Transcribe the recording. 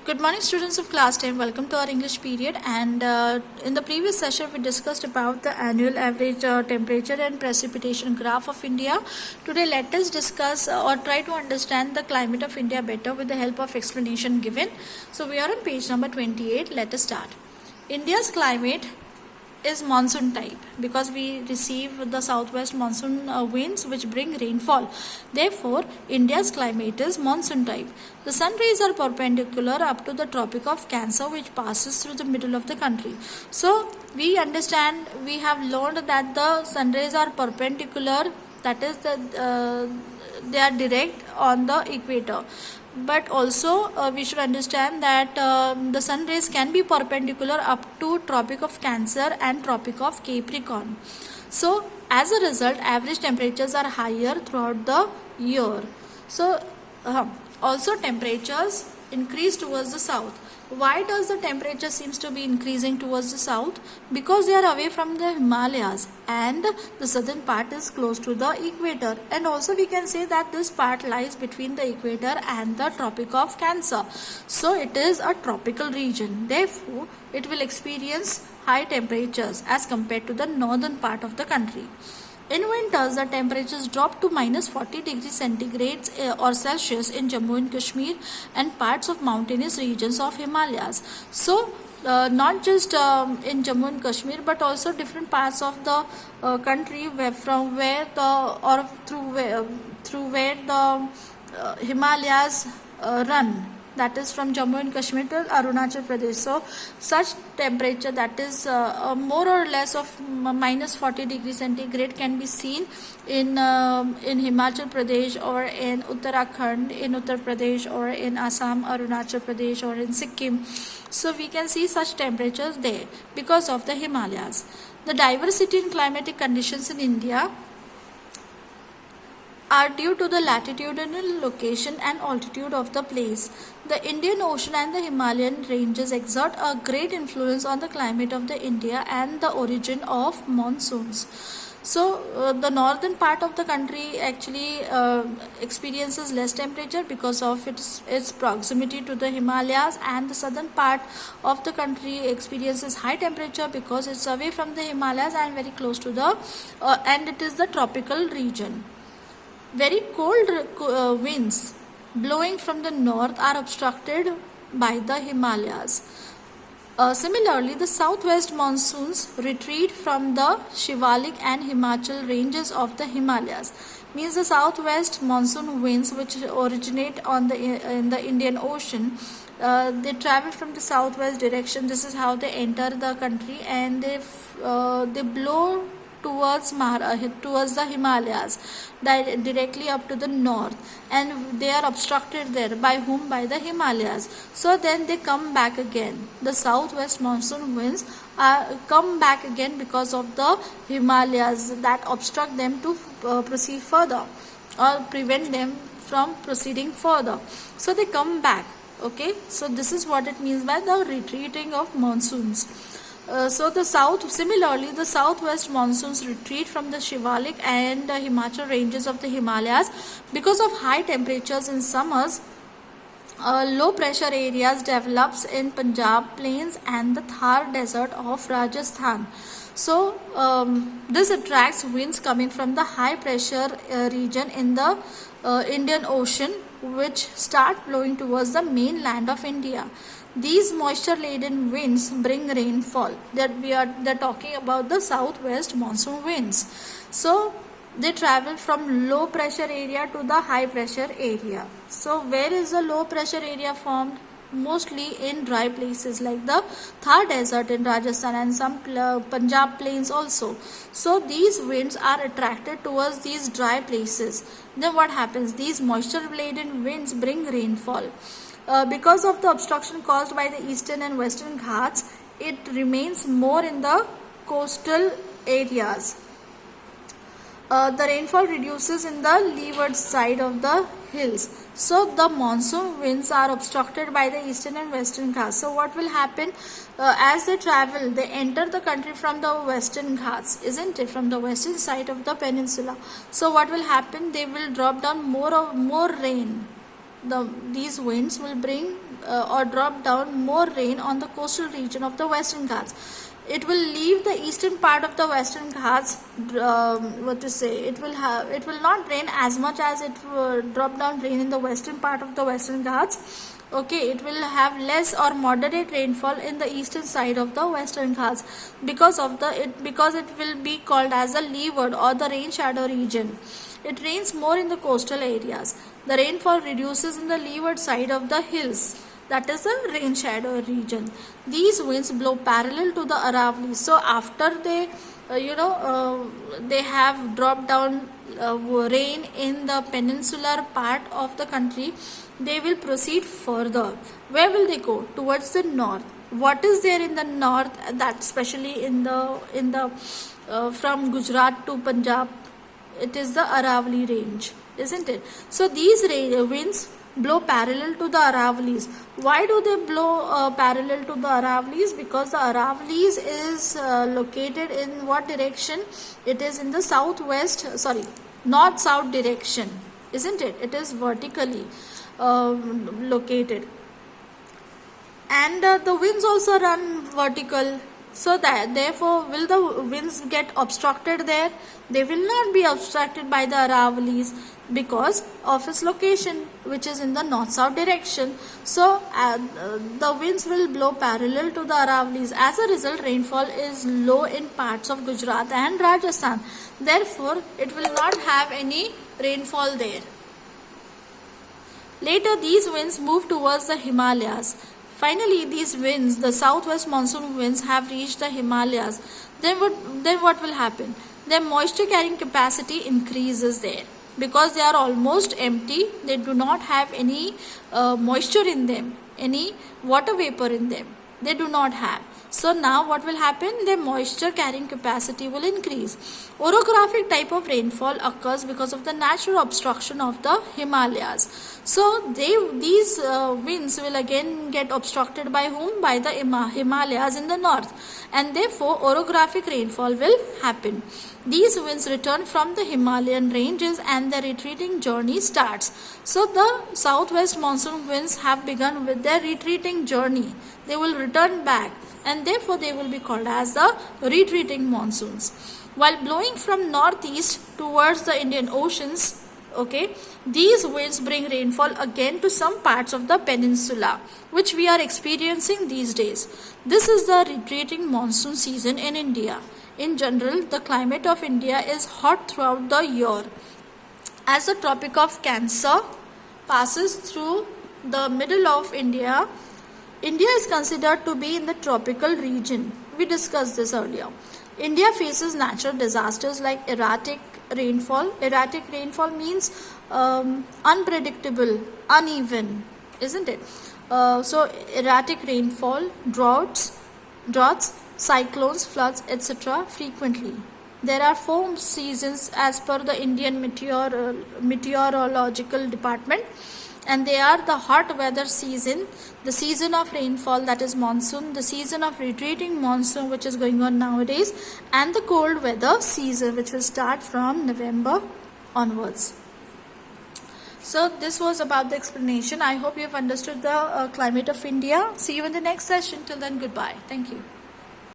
Good morning, students of class 10. Welcome to our English period. And in the previous session, we discussed about the annual average temperature and precipitation graph of India. Today, let us discuss or try to understand the climate of India better with the help of explanation given. So, we are on page number 28. Let us start. India's climate is monsoon type because we receive the southwest monsoon winds which bring rainfall. Therefore, India's climate is monsoon type. The sun rays are perpendicular up to the Tropic of Cancer, which passes through the middle of the country. So, we have learned that the sun rays are perpendicular, that is they are direct on the equator. But also we should understand that the sun rays can be perpendicular up to Tropic of Cancer and Tropic of Capricorn. So as a result, average temperatures are higher throughout the year. So also temperatures increase towards the south. Why does the temperature seems to be increasing towards the south? Because they are away from the Himalayas and the southern part is close to the equator, and also we can say that this part lies between the equator and the Tropic of Cancer. So it is a tropical region. Therefore, it will experience high temperatures as compared to the northern part of the country. In winters, the temperatures drop to minus 40 degrees centigrade or Celsius in Jammu and Kashmir and parts of mountainous regions of Himalayas. So, not just in Jammu and Kashmir, but also different parts of the country through where the Himalayas run. That is from Jammu and Kashmir to Arunachal Pradesh. So, such temperature that is more or less of minus 40 degrees centigrade can be seen in Himachal Pradesh or in Uttarakhand, in Uttar Pradesh or in Assam, Arunachal Pradesh or in Sikkim. So, we can see such temperatures there because of the Himalayas. The diversity in climatic conditions in India are due to the latitudinal location and altitude of the place. The Indian Ocean and the Himalayan ranges exert a great influence on the climate of the India and the origin of monsoons. So, the northern part of the country actually experiences less temperature because of its proximity to the Himalayas, and the southern part of the country experiences high temperature because it's away from the Himalayas and very close to the and it is the tropical region. Very cold winds blowing from the north are obstructed by the Himalayas. Similarly, the southwest monsoons retreat from the Shivalik and Himachal ranges of the Himalayas. Means the southwest monsoon winds, which originate in the Indian Ocean, they travel from the southwest direction. This is how they enter the country, and they blow towards the Himalayas directly up to the north, and they are obstructed there by whom? By the Himalayas. So then they come back again. The southwest monsoon winds come back again because of the Himalayas that obstruct them to proceed further or prevent them from proceeding further. So they come back. Okay, so this is what it means by the retreating of monsoons. Similarly, the southwest monsoons retreat from the Shivalik and Himachal ranges of the Himalayas because of high temperatures in summers. Low pressure areas develops in Punjab plains and the Thar desert of Rajasthan. So this attracts winds coming from the high pressure region in the Indian Ocean, which start blowing towards the mainland of India. These moisture laden winds bring rainfall. They're talking about the southwest monsoon winds. So they travel from low pressure area to the high pressure area. So where is the low pressure area formed? Mostly in dry places like the Thar desert in Rajasthan and some Punjab plains also. So these winds are attracted towards these dry places. Then what happens? These moisture laden winds bring rainfall. Because of the obstruction caused by the eastern and western Ghats, it remains more in the coastal areas. The rainfall reduces in the leeward side of the hills. So the monsoon winds are obstructed by the eastern and western Ghats. So what will happen? As they travel, they enter the country from the western Ghats, isn't it? From the western side of the peninsula. So what will happen? They will drop down more rain. These winds will bring or drop down more rain on the coastal region of the Western Ghats. It will leave the eastern part of the Western Ghats. It will not rain as much as it will drop down rain in the western part of the Western Ghats. Okay, it will have less or moderate rainfall in the eastern side of the Western Ghats because it will be called as the leeward or the rain shadow region. It rains more in the coastal areas. The rainfall reduces in the leeward side of the hills. That is the rain shadow region. These winds blow parallel to the Aravallis. So after they they have dropped down rain in the peninsular part of the country, they will proceed further. Where will they go? Towards the north. What is there in the north, that especially in the from Gujarat to Punjab? It is the Aravalli range, isn't it? So these winds blow parallel to the Aravallis. Why do they blow parallel to the Aravallis? Because the Aravallis is located in what direction? It is in the north-south direction, isn't it? It is vertically located, and the winds also run vertical. So that therefore, will the winds get obstructed there? They will not be obstructed by the Aravallis because of its location, which is in the north-south direction. So the winds will blow parallel to the Aravallis. As a result, rainfall is low in parts of Gujarat and Rajasthan. Therefore, it will not have any rainfall there. Later, these winds move towards the Himalayas. Finally, these winds, the southwest monsoon winds, have reached the Himalayas. Then what will happen? Their moisture carrying capacity increases there because they are almost empty. They do not have any moisture in them, any water vapor in them. They do not have. So now what will happen? Their moisture carrying capacity will increase. Orographic type of rainfall occurs because of the natural obstruction of the Himalayas. So these winds will again get obstructed by whom? By the Himalayas in the north, and therefore orographic rainfall will happen. These winds return from the Himalayan ranges and the retreating journey starts. So the southwest monsoon winds have begun with their retreating journey. They will return back, and therefore they will be called as the retreating monsoons. While blowing from northeast towards the Indian Oceans, these winds bring rainfall again to some parts of the peninsula, which we are experiencing these days. This is the retreating monsoon season in India. In general, the climate of India is hot throughout the year. As the Tropic of Cancer passes through the middle of India, India is considered to be in the tropical region. We discussed this earlier. India faces natural disasters like erratic rainfall. Erratic rainfall means unpredictable, uneven, isn't it? So erratic rainfall, droughts, cyclones, floods, etc. frequently. There are 4 seasons as per the Indian Meteorological Department, and they are the hot weather season, the season of rainfall, that is monsoon, the season of retreating monsoon, which is going on nowadays, and the cold weather season, which will start from November onwards. So this was about the explanation. I hope you have understood the climate of India. See you in the next session. Till then, goodbye. Thank you.